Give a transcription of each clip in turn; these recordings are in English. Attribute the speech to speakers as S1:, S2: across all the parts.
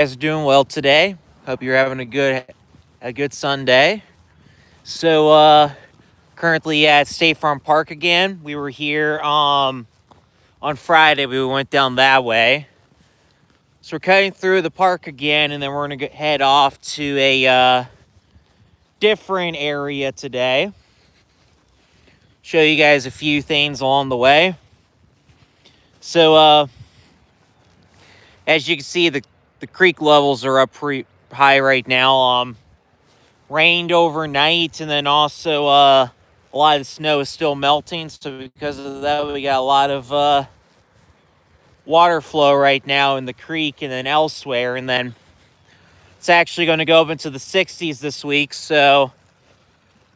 S1: Guys are doing well today. Hope you're having a good Sunday. Currently at State Farm Park again. We were here on Friday. We went down that way. So we're cutting through the park again, and then we're gonna head off to a different area today. Show you guys a few things along the way. So as you can see, the creek levels are up pretty high right now. Rained overnight, and then also a lot of the snow is still melting. So because of that, we got a lot of water flow right now in the creek and then elsewhere. And then it's actually going to go up into the 60s this week. So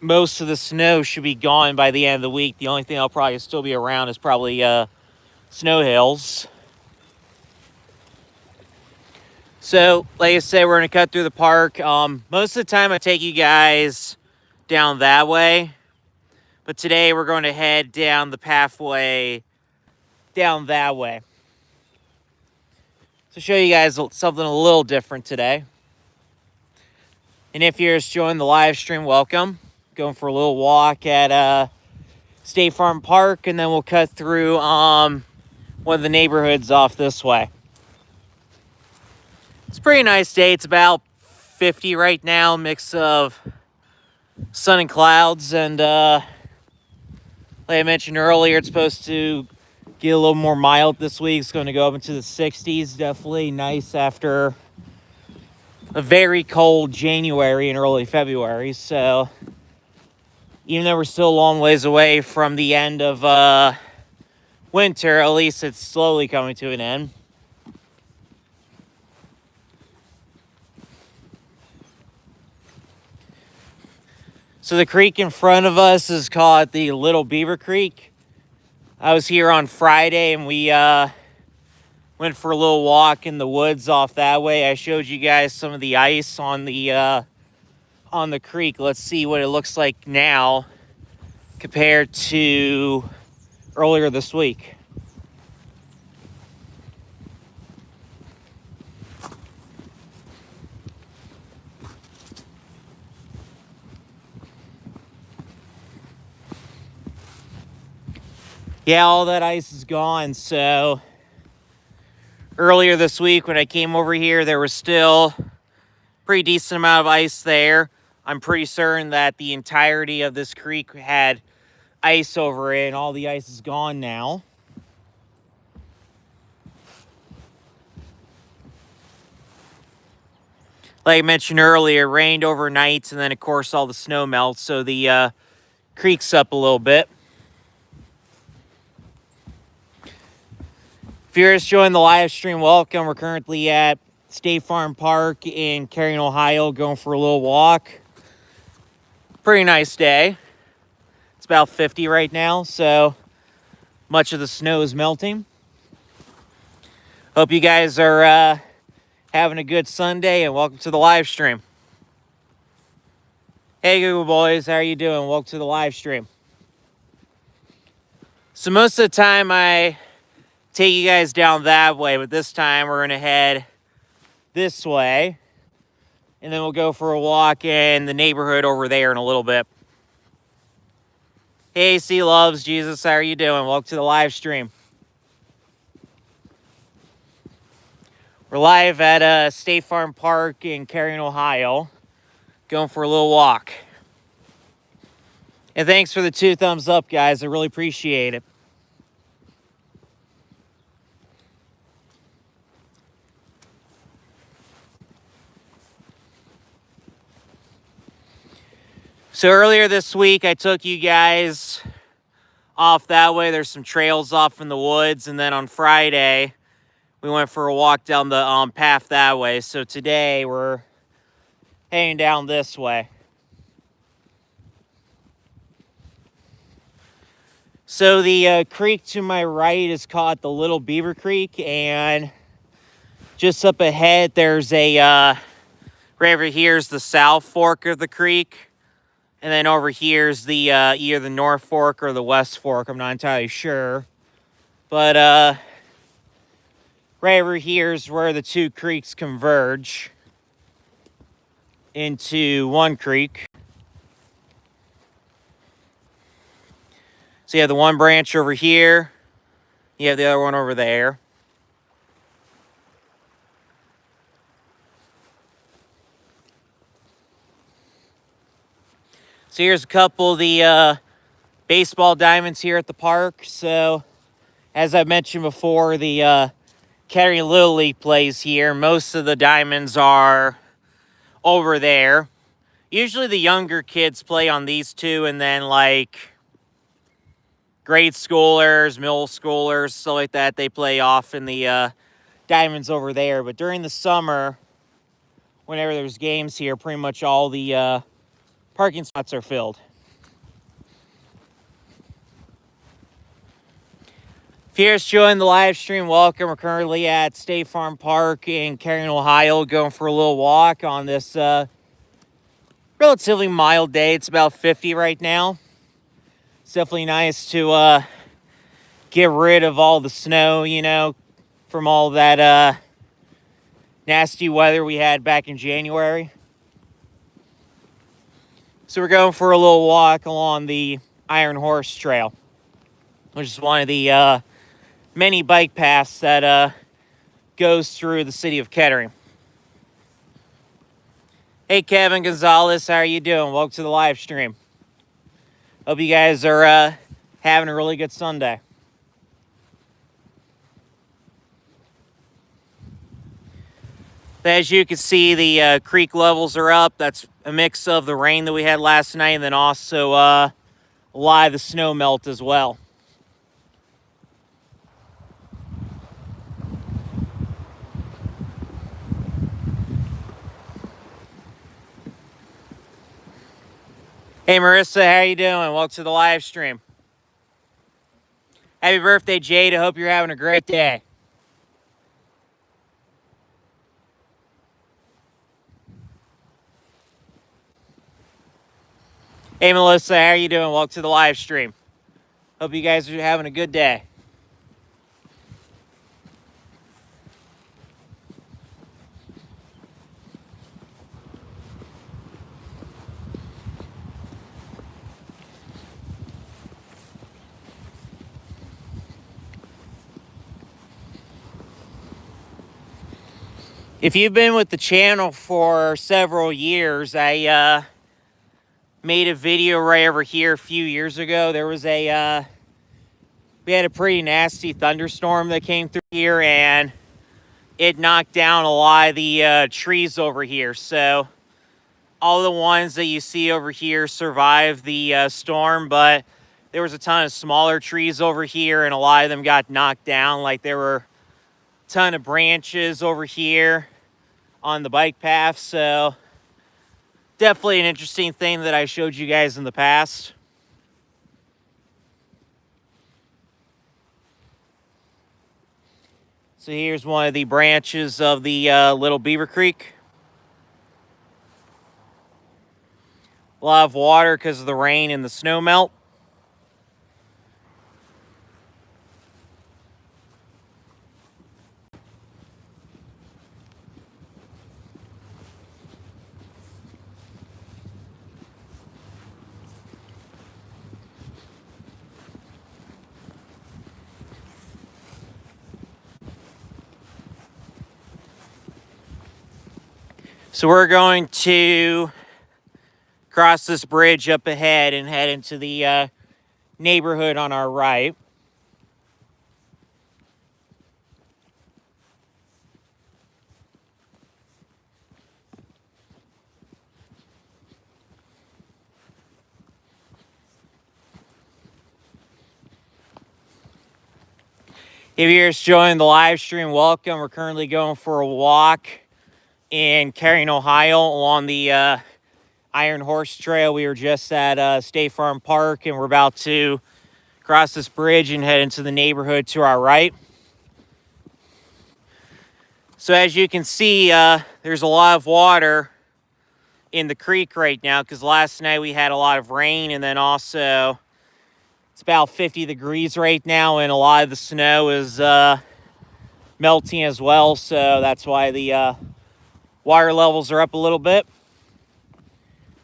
S1: most of the snow should be gone by the end of the week. The only thing that'll probably still be around is probably snow hills. So, like I said, we're going to cut through the park. Most of the time I take you guys down that way. But today we're going to head down the pathway down that way. So show you guys something a little different today. And if you're just joining the live stream, welcome. Going for a little walk at State Farm Park, and then we'll cut through one of the neighborhoods off this way. It's a pretty nice day. It's about 50 right now, mix of sun and clouds. And like I mentioned earlier, it's supposed to get a little more mild this week. It's going to go up into the 60s. Definitely nice after a very cold January and early February. So even though we're still a long ways away from the end of winter, at least it's slowly coming to an end. So the creek in front of us is called the Little Beaver Creek. I was here on Friday, and we went for a little walk in the woods off that way. I showed you guys some of the ice on the creek. Let's see what it looks like now compared to earlier this week. Yeah, all that ice is gone. So earlier this week when I came over here, there was still a pretty decent amount of ice there. I'm pretty certain that the entirety of this creek had ice over it, and all the ice is gone now. Like I mentioned earlier, it rained overnight, and then of course all the snow melts, so the creek's up a little bit. If you're just joining the live stream, welcome. We're currently at State Farm Park in Kettering, Ohio, going for a little walk. Pretty nice day. It's about 50 right now, so much of the snow is melting. Hope you guys are having a good Sunday, and welcome to the live stream. Hey, Google boys, how are you doing? Welcome to the live stream. So most of the time I take you guys down that way, but this time we're gonna head this way, and then we'll go for a walk in the neighborhood over there in a little bit. Hey, C Loves Jesus, how are you doing? Welcome to the live stream. We're live at State Farm Park in Kettering, Ohio, going for a little walk. And thanks for the 2 thumbs up, guys. I really appreciate it. So earlier this week, I took you guys off that way. There's some trails off in the woods. And then on Friday, we went for a walk down the path that way. So today, we're heading down this way. So the creek to my right is called the Little Beaver Creek. And just up ahead, there's a, right over here is the South Fork of the creek. And then over here is the either the North Fork or the West Fork. I'm not entirely sure. But right over here is where the two creeks converge into one creek. So you have the one branch over here, you have the other one over there. So here's a couple of the baseball diamonds here at the park. So as I mentioned before, the Kettering Little League plays here. Most of the diamonds are over there. Usually the younger kids play on these two, and then like grade schoolers, middle schoolers, stuff like that, they play off in the diamonds over there. But during the summer, whenever there's games here, pretty much all the parking spots are filled. If you're just joining the live stream, welcome. We're currently at State Farm Park in Kettering, Ohio, going for a little walk on this relatively mild day. It's about 50 right now. It's definitely nice to get rid of all the snow, you know, from all that nasty weather we had back in January. So we're going for a little walk along the Iron Horse Trail, which is one of the many bike paths that goes through the city of Kettering. Hey, Kevin Gonzalez, how are you doing? Welcome to the live stream. Hope you guys are having a really good Sunday. As you can see, the creek levels are up. That's a mix of the rain that we had last night and then also a lot of the snow melt as well. Hey, Marissa, how you doing? Welcome to the live stream. Happy birthday, Jade. I hope you're having a great day. Hey, Melissa, how are you doing? Welcome to the live stream. Hope you guys are having a good day. If you've been with the channel for several years, I made a video right over here a few years ago. There was we had a pretty nasty thunderstorm that came through here, and it knocked down a lot of the trees over here. So all the ones that you see over here survived the storm, but there was a ton of smaller trees over here, and a lot of them got knocked down. Like there were a ton of branches over here on the bike path. So definitely an interesting thing that I showed you guys in the past. So here's one of the branches of the Little Beaver Creek. A lot of water because of the rain and the snow melt. So we're going to cross this bridge up ahead and head into the neighborhood on our right. If you're just joining the live stream, welcome. We're currently going for a walk in Kettering, Ohio along the Iron Horse Trail. We were just at State Farm Park, and we're about to cross this bridge and head into the neighborhood to our right. So as you can see, there's a lot of water in the creek right now because last night we had a lot of rain, and then also it's about 50 degrees right now, and a lot of the snow is melting as well, so that's why the water levels are up a little bit.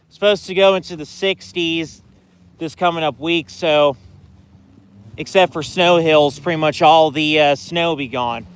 S1: Supposed to go into the 60s this coming up week, so except for snow hills, pretty much all the snow will be gone.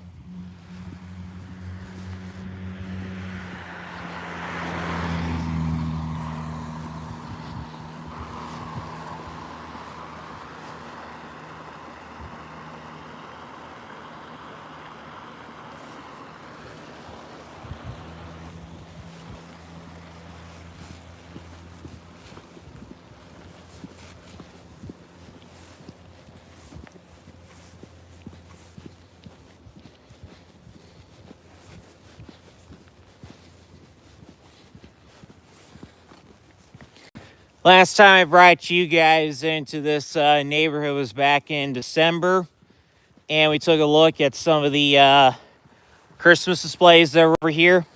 S1: Last time I brought you guys into this neighborhood was back in December, and we took a look at some of the Christmas displays that are over here.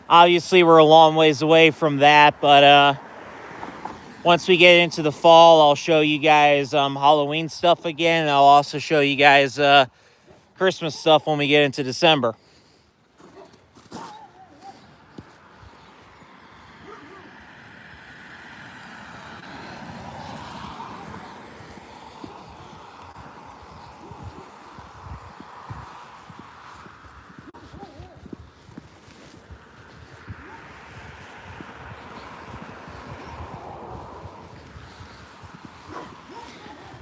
S1: Obviously, we're a long ways away from that, but once we get into the fall, I'll show you guys Halloween stuff again, and I'll also show you guys Christmas stuff when we get into December.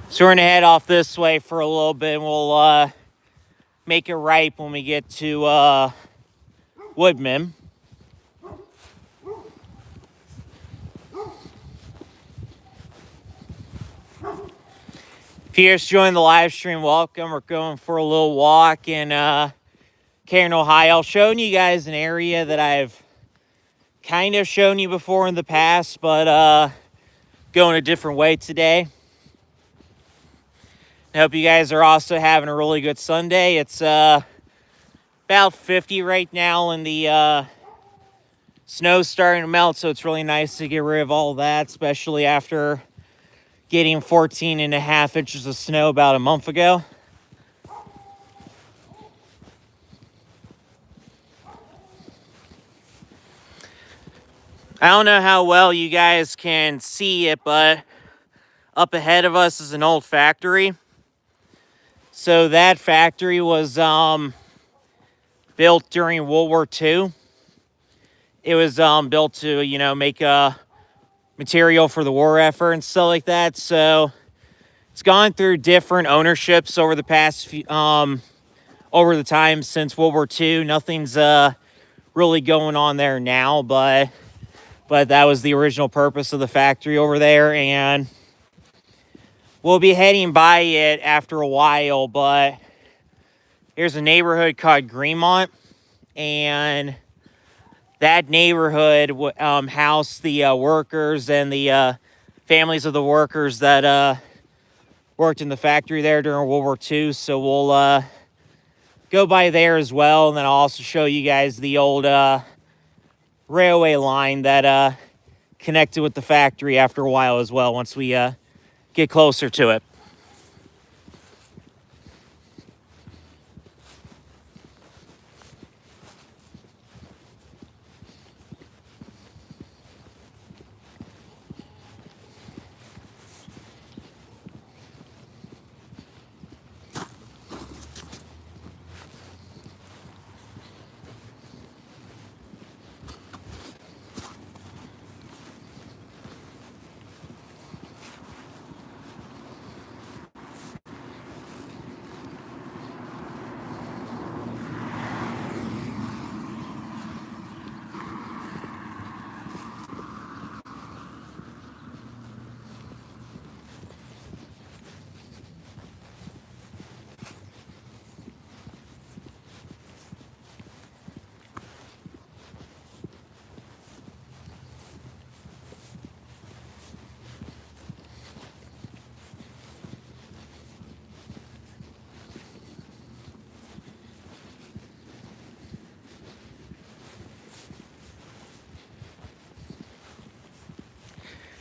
S1: So we're going to head off this way for a little bit, and we'll make it right when we get to Woodman. If you're just joining the live stream, welcome. We're going for a little walk in Kettering, Ohio. Showing you guys an area that I've kind of shown you before in the past, but going a different way today. I hope you guys are also having a really good Sunday. It's about 50 right now, and the snow's starting to melt, so it's really nice to get rid of all that, especially after getting 14.5 inches of snow about a month ago. I don't know how well you guys can see it, but up ahead of us is an old factory. So that factory was built during World War II. It was built to, make material for the war effort and stuff like that. So it's gone through different ownerships over the past few, over the time since World War II. Nothing's really going on there now, but that was the original purpose of the factory over there, and we'll be heading by it after a while. But here's a neighborhood called Greenmont, and that neighborhood housed the workers and the families of the workers that worked in the factory there during World War II. So we'll go by there as well, and then I'll also show you guys the old railway line that connected with the factory after a while as well, once we get closer to it.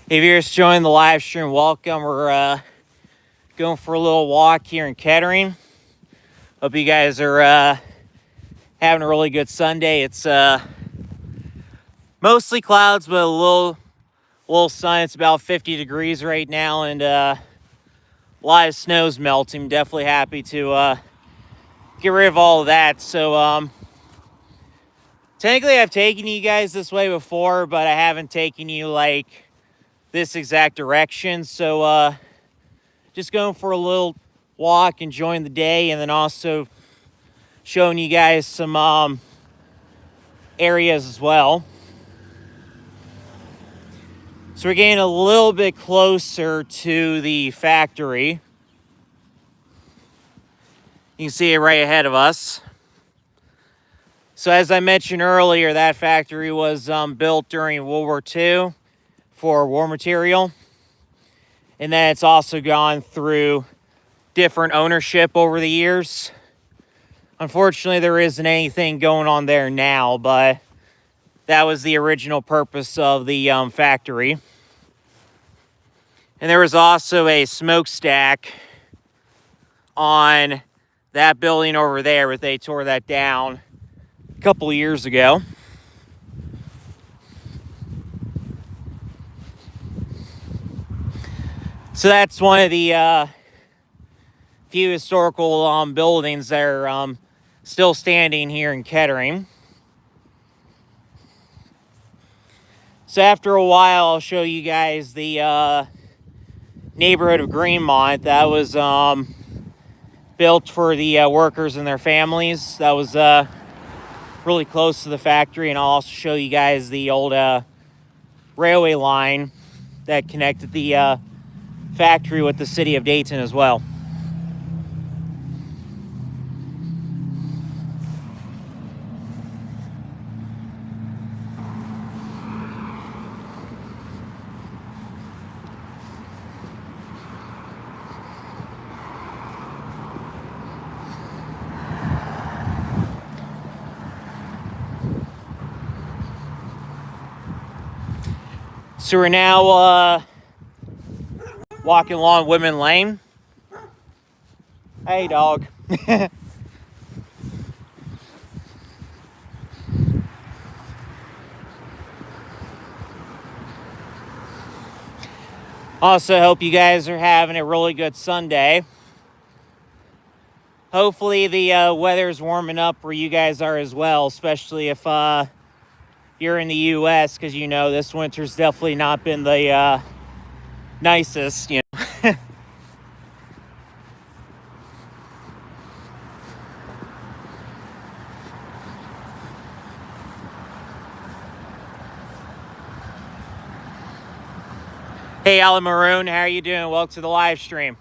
S1: If you're just joining the live stream, welcome. We're going for a little walk here in Kettering. Hope you guys are having a really good Sunday. It's mostly clouds, but a little sun. It's about 50 degrees right now, and a lot of snow's melting. Definitely happy to get rid of all of that. So technically I've taken you guys this way before, but I haven't taken you like this exact direction. So just going for a little walk, enjoying the day, and then also showing you guys some areas as well. So we're getting a little bit closer to the factory. You can see it right ahead of us. So as I mentioned earlier, that factory was built during World War II for war material. And then it's also gone through different ownership over the years. Unfortunately, there isn't anything going on there now, but that was the original purpose of the factory. And there was also a smokestack on that building over there, but they tore that down a couple of years ago. So that's one of the few historical buildings that are still standing here in Kettering. So after a while, I'll show you guys the neighborhood of Greenmont. That was built for the workers and their families. That was really close to the factory, and I'll also show you guys the old railway line that connected the factory with the city of Dayton as well. So we're now walking along Woodman Lane. Hey, dog. Also, hope you guys are having a really good Sunday. Hopefully the weather's warming up where you guys are as well, especially if you're in the U.S., because you know this winter's definitely not been the nicest, you know. Hey, Alan Maroon, how are you doing? Welcome to the live stream.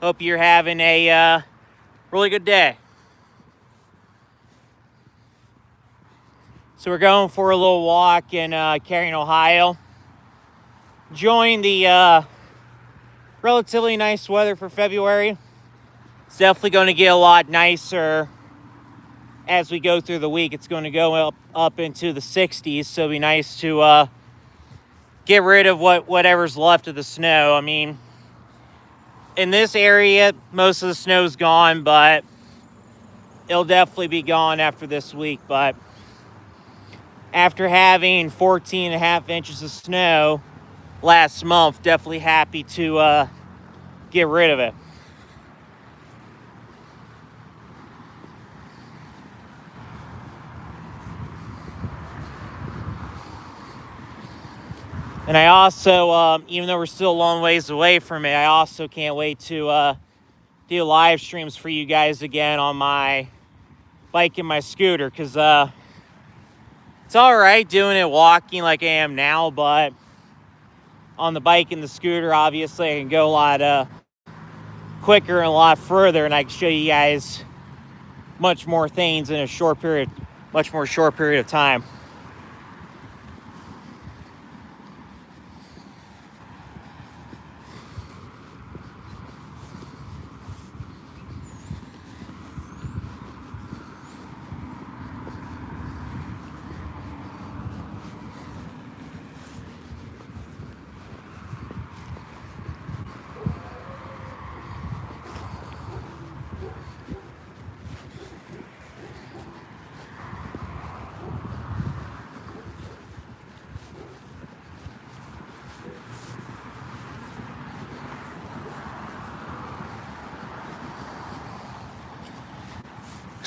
S1: Hope you're having a really good day. So we're going for a little walk in Kettering, Ohio. Enjoying the relatively nice weather for February. It's definitely going to get a lot nicer as we go through the week. It's going to go up into the 60s, so it'll be nice to get rid of whatever's left of the snow. I mean, in this area, most of the snow's gone, but it'll definitely be gone after this week. But after having 14.5 inches of snow last month, definitely happy to get rid of it. And I also, even though we're still a long ways away from it, I also can't wait to do live streams for you guys again on my bike and my scooter, because it's all right doing it walking like I am now, but on the bike and the scooter, obviously, I can go a lot quicker and a lot further, and I can show you guys much more things in a much more short period of time.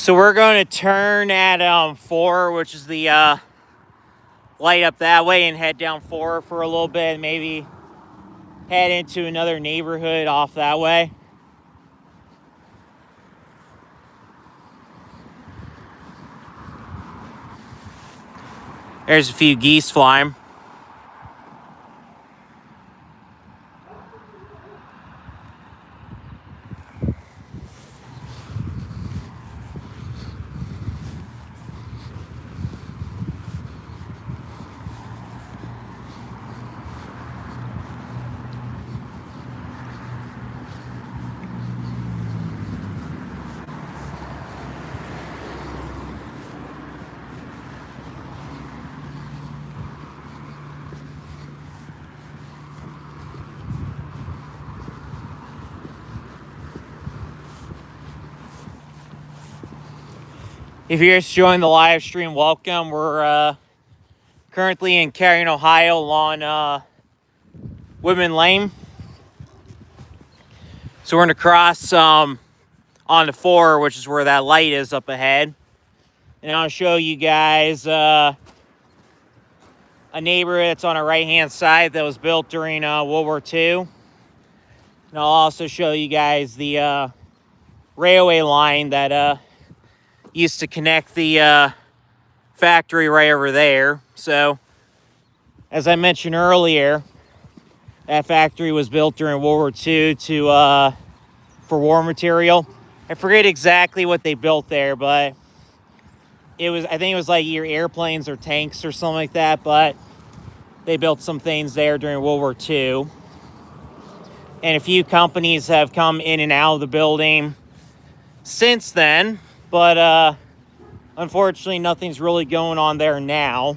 S1: So we're going to turn at 4, which is the light up that way, and head down 4 for a little bit, maybe head into another neighborhood off that way. There's a few geese flying. If you're just joining the live stream, welcome. We're currently in Kettering, Ohio, along Woodman Lane. So we're going to cross on the 4, which is where that light is up ahead. And I'll show you guys a neighborhood that's on our right-hand side that was built during World War II. And I'll also show you guys the railway line that used to connect the factory right over there. So, as I mentioned earlier, that factory was built during World War II for war material. I forget exactly what they built there, but I think it was like either airplanes or tanks or something like that, but they built some things there during World War II. And a few companies have come in and out of the building since then, but unfortunately nothing's really going on there now.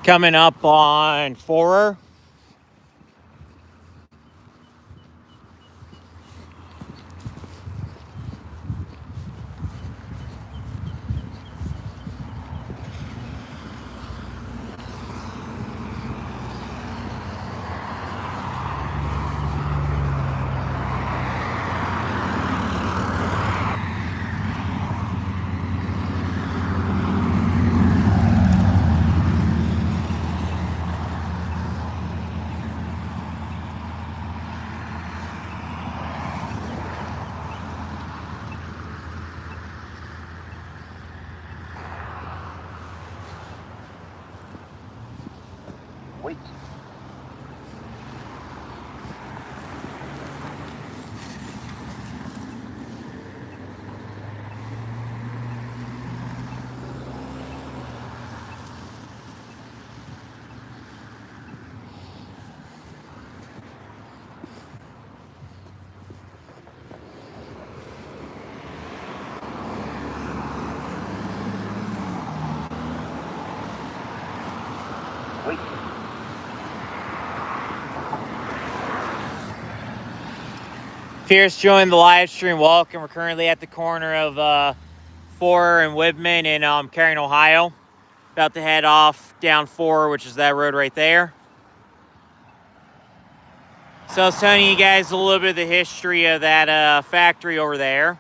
S1: Coming up on 4.
S2: Wait. Wait.
S1: If you're just joining the live stream, welcome. We're currently at the corner of 4 and Woodman in Kettering, Ohio. About to head off down 4, which is that road right there. So I was telling you guys a little bit of the history of that factory over there.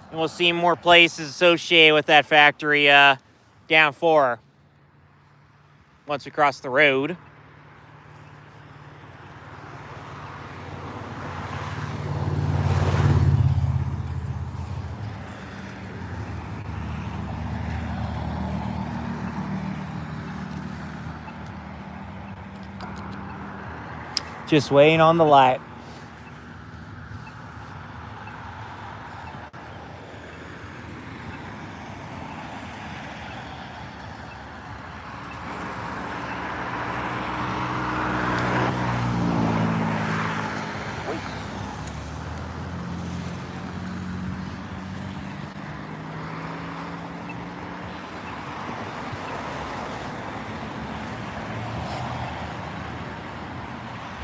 S1: And we'll see more places associated with that factory down 4 once we cross the road. Just waiting on the light.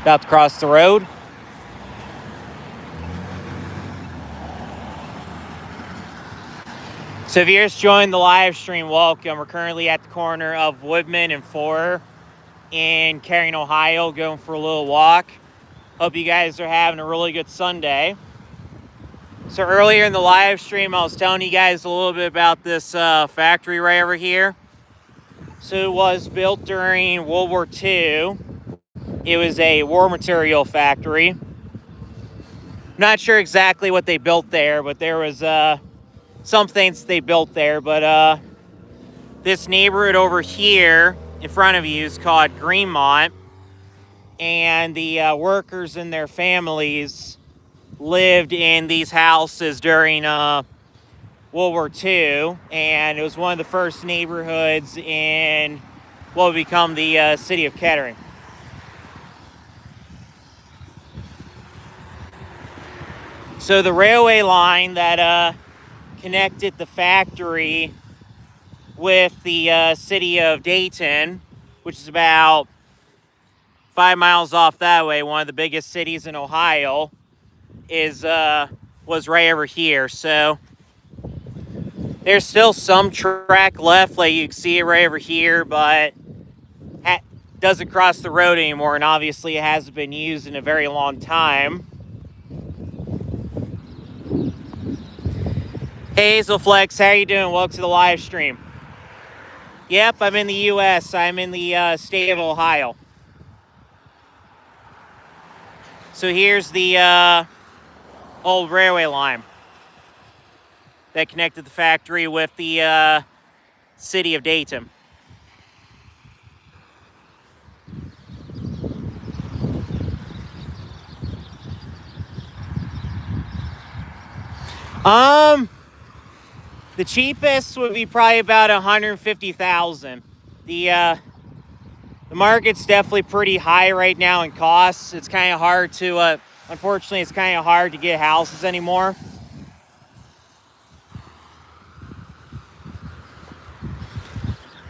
S1: About to cross the road. So if you're just joining the live stream, welcome. We're currently at the corner of Woodman and 4 in Kettering, Ohio, going for a little walk. Hope you guys are having a really good Sunday. So earlier in the live stream, I was telling you guys a little bit about this factory right over here. So it was built during World War II. It was a war material factory. I'm not sure exactly what they built there, but there was some things they built there. But this neighborhood over here in front of you is called Greenmont. And the workers and their families lived in these houses during World War II. And it was one of the first neighborhoods in what would become the city of Kettering. So the railway line that connected the factory with the city of Dayton, which is about 5 miles off that way, one of the biggest cities in Ohio, was right over here. So there's still some track left, like you can see it right over here, but doesn't cross the road anymore, and obviously it hasn't been used in a very long time. Hey Hazelflex, how you doing? Welcome to the live stream. Yep, I'm in the U.S. I'm in the state of Ohio. So here's the old railway line that connected the factory with the city of Dayton. The cheapest would be probably about $150,000. The market's definitely pretty high right now in costs. It's kind of hard to, unfortunately, it's kind of hard to get houses anymore.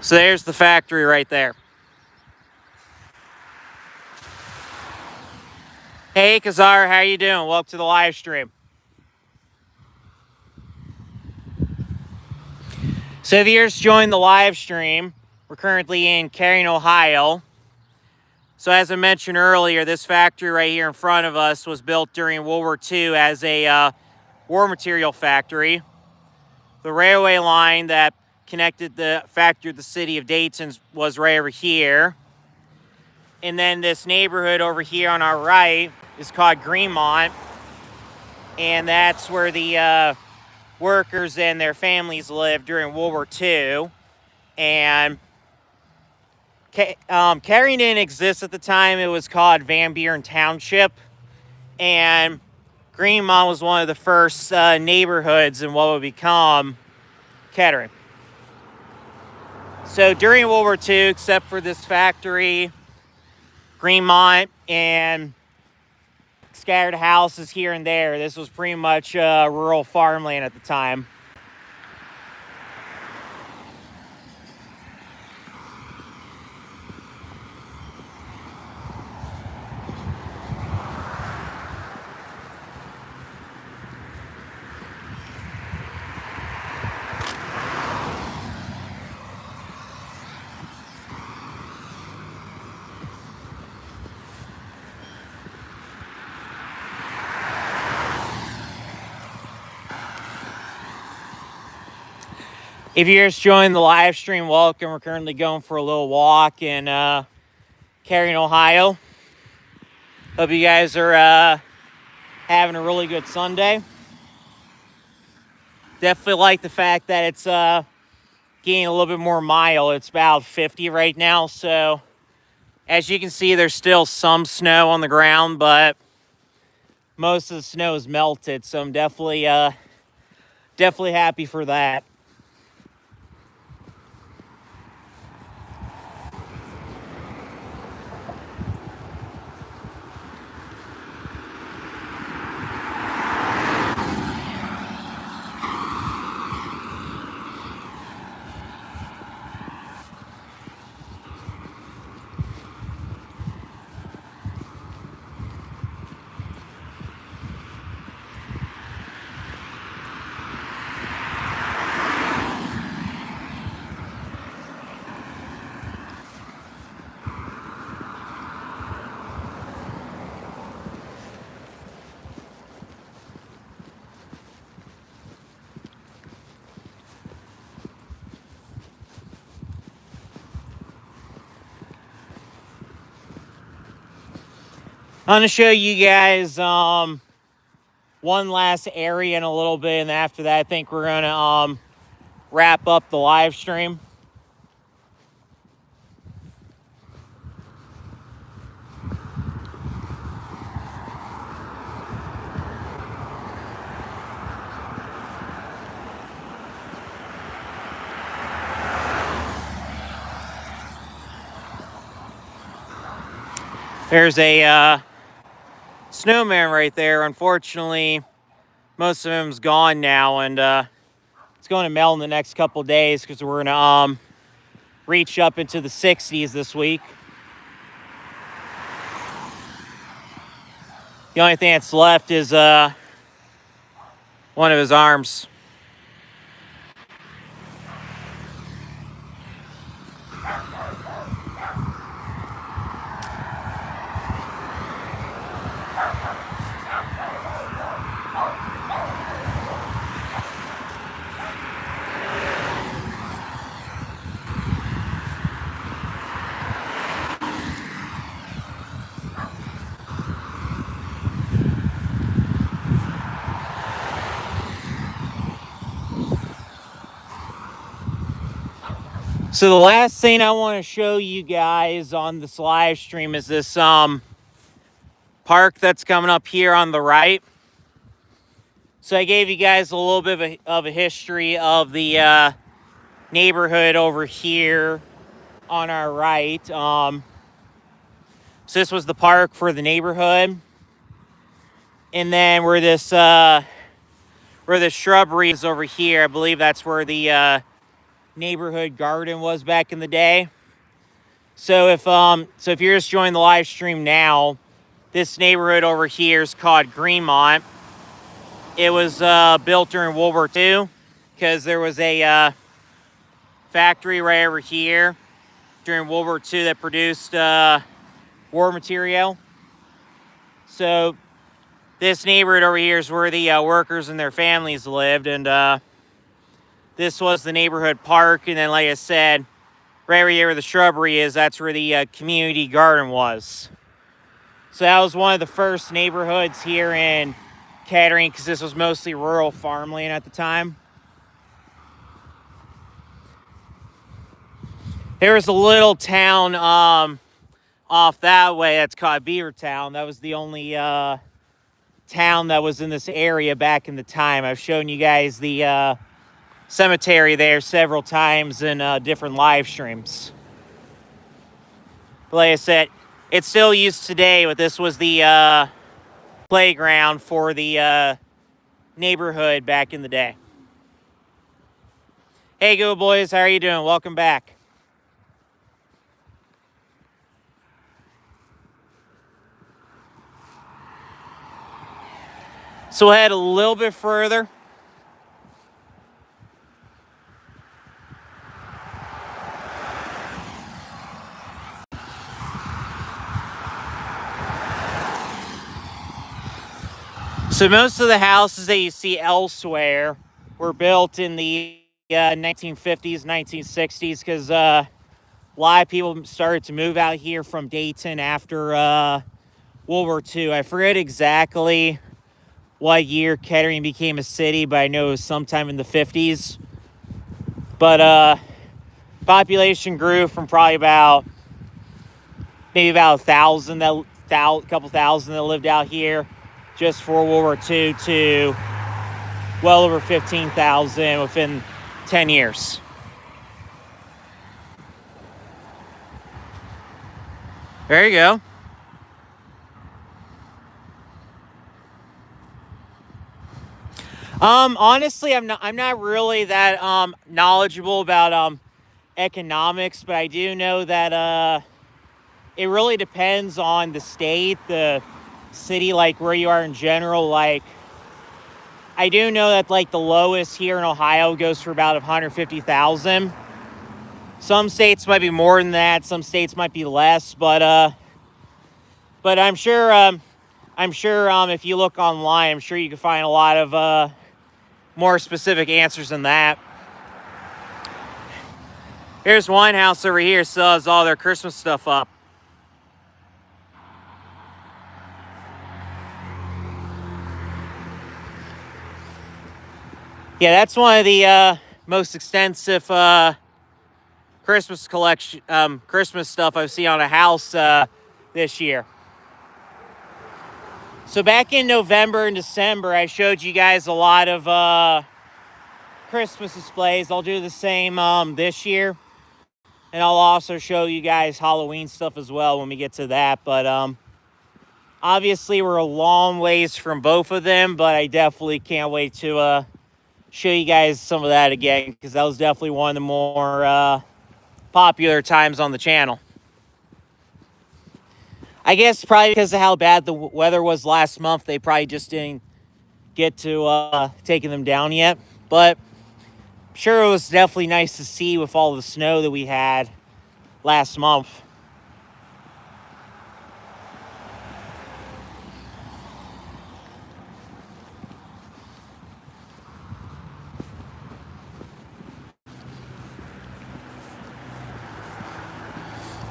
S1: So there's the factory right there. Hey Kazar, how you doing? Welcome to the live stream. So if you're just joining the live stream, we're currently in Kettering, Ohio. So as I mentioned earlier, this factory right here in front of us was built during World War II as a war material factory. The railway line that connected the factory to the city of Dayton was right over here. And then this neighborhood over here on our right is called Greenmont. And that's where the workers and their families lived during World War II. And Kettering didn't exist at the time. It was called Van Buren Township. And Greenmont was one of the first neighborhoods in what would become Kettering. So during World War II, except for this factory, Greenmont, and scattered houses here and there, this was pretty much rural farmland at the time. If you're just joining the live stream, welcome. We're currently going for a little walk in Kettering, Ohio. Hope you guys are having a really good Sunday. Definitely like the fact that it's getting a little bit more mild. It's about 50 right now, so As you can see, there's still some snow on the ground, but most of the snow is melted, so I'm definitely happy for that. I'm gonna show you guys one last area in a little bit, and after that, I think we're gonna wrap up the live stream. There's a snowman right there. Unfortunately, most of him's gone now, and it's going to melt in the next couple days because we're gonna reach up into the 60s this week. The only thing that's left is one of his arms. So the last thing I want to show you guys on this live stream is this park that's coming up here on the right. So I gave you guys a little bit of a history of the neighborhood over here on our right. So this was the park for the neighborhood, and then where this shrubbery is over here, I believe that's where the neighborhood garden was back in the day. So if you're just joining the live stream now, this neighborhood over here is called Greenmont. It was built during World War II because there was a factory right over here during World War II that produced war material. So this neighborhood over here is where the workers and their families lived, and this was the neighborhood park. And then, like I said, right over here where the shrubbery is, that's where the community garden was. So that was one of the first neighborhoods here in Kettering because this was mostly rural farmland at the time. There was a little town off that way that's called Beavertown. That was the only town that was in this area back in the time. I've shown you guys the cemetery there several times in different live streams. But like I said, it's still used today, but this was the playground for the neighborhood back in the day. Hey, Go Boys, how are you doing? Welcome back. So we'll head a little bit further. So most of the houses that you see elsewhere were built in the 1950s, 1960s, because a lot of people started to move out here from Dayton after World War II. I forget exactly what year Kettering became a city, but I know it was sometime in the 50s. But population grew from probably about maybe about 1,000 couple thousand that lived out here just for World War II to well over 15,000 within 10 years. There you go. Honestly, I'm not really that knowledgeable about economics, but I do know that it really depends on the state, the city, like where you are in general. Like, I do know that like the lowest here in Ohio goes for about 150,000. Some states might be more than that. Some states might be less, but I'm sure if you look online, I'm sure you can find a lot of more specific answers than that. Here's one house over here still has all their Christmas stuff up. Yeah, that's one of the most extensive Christmas collection, Christmas stuff I've seen on a house this year. So back in November and December, I showed you guys a lot of Christmas displays. I'll do the same this year. And I'll also show you guys Halloween stuff as well when we get to that. But obviously we're a long ways from both of them, but I definitely can't wait to show you guys some of that again, because that was definitely one of the more popular times on the channel. I guess probably because of how bad the weather was last month, they probably just didn't get to taking them down yet. But I'm sure it was definitely nice to see with all the snow that we had last month.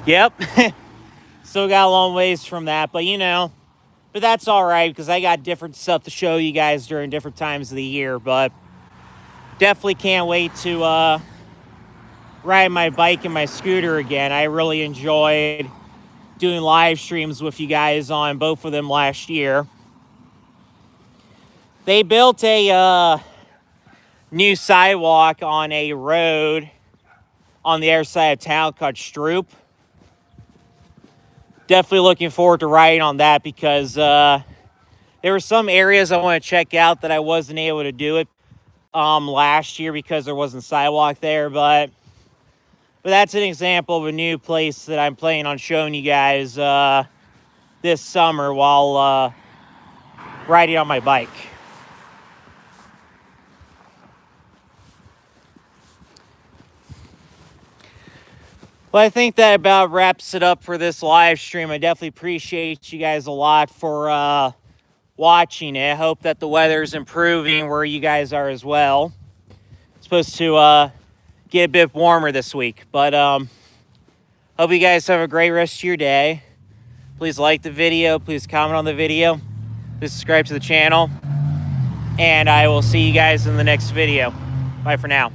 S1: Yep. Still got a long ways from that, but but that's all right, because I got different stuff to show you guys during different times of the year. But definitely can't wait to ride my bike and my scooter again. I really enjoyed doing live streams with you guys on both of them last year. They built a new sidewalk on a road on the other side of town called Stroop. Definitely looking forward to riding on that, because there were some areas I want to check out that I wasn't able to do it last year because there wasn't sidewalk there. But that's an example of a new place that I'm planning on showing you guys this summer while riding on my bike. Well, I think that about wraps it up for this live stream. I definitely appreciate you guys a lot for watching it. I hope that the weather's improving where you guys are as well. It's supposed to get a bit warmer this week. But hope you guys have a great rest of your day. Please like the video. Please comment on the video. Please subscribe to the channel. And I will see you guys in the next video. Bye for now.